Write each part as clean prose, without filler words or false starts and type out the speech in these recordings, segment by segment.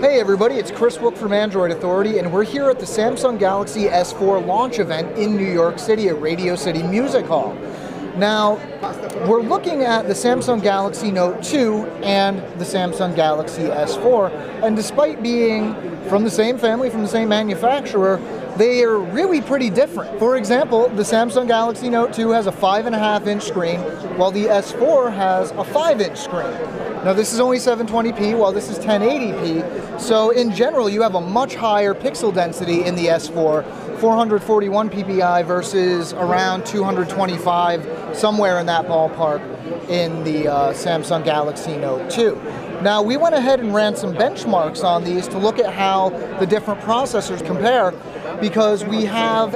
Hey everybody, it's Chris Wook from Android Authority, and we're here at the Samsung Galaxy S4 launch event in New York City at Radio City Music Hall. Now, we're looking at the Samsung Galaxy Note 2 and the Samsung Galaxy S4, and despite being from the same family, from the same manufacturer, they are really pretty different. For example, the Samsung Galaxy Note 2 has a 5.5-inch screen, while the S4 has a 5-inch screen. Now this is only 720p, while this is 1080p, so in general you have a much higher pixel density in the S4, 441 ppi versus around 225, somewhere in that ballpark in the Samsung Galaxy Note 2. Now we went ahead and ran some benchmarks on these to look at how the different processors compare, because we have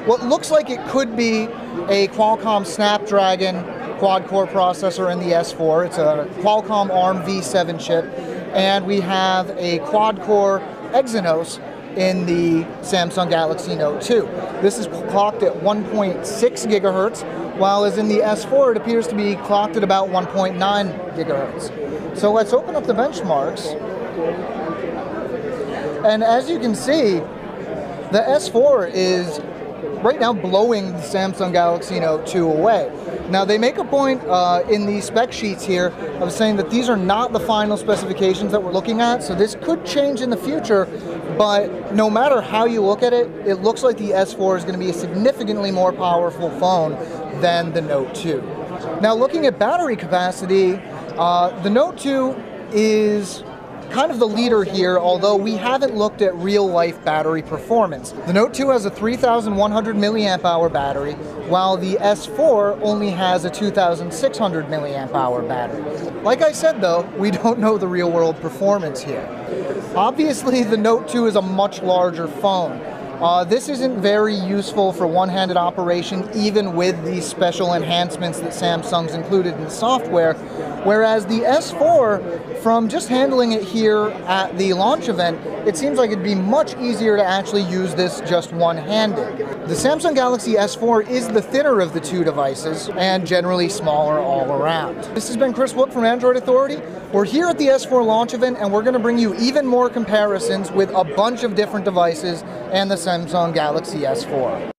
what looks like it could be a Qualcomm Snapdragon quad-core processor in the S4. It's a Qualcomm ARM V7 chip, and we have a quad-core Exynos in the Samsung Galaxy Note 2. This is clocked at 1.6 gigahertz, while as in the S4 it appears to be clocked at about 1.9 gigahertz. So let's open up the benchmarks, and as you can see, the S4 is right now blowing the Samsung Galaxy Note 2 away. Now they make a point in the spec sheets here of saying that these are not the final specifications that we're looking at, so this could change in the future, but no matter how you look at it, it looks like the S4 is going to be a significantly more powerful phone than the Note 2. Now looking at battery capacity, the Note 2 is kind of the leader here, although we haven't looked at real-life battery performance. The Note 2 has a 3,100 milliamp hour battery, while the S4 only has a 2,600 milliamp hour battery. Like I said though, we don't know the real-world performance here. Obviously, the Note 2 is a much larger phone. This isn't very useful for one-handed operation, even with these special enhancements that Samsung's included in the software, whereas the S4, from just handling it here at the launch event, it seems like it'd be much easier to actually use this just one-handed. The Samsung Galaxy S4 is the thinner of the two devices, and generally smaller all around. This has been Chris Wook from Android Authority. We're here at the S4 launch event, and we're going to bring you even more comparisons with a bunch of different devices and the Samsung Galaxy S4.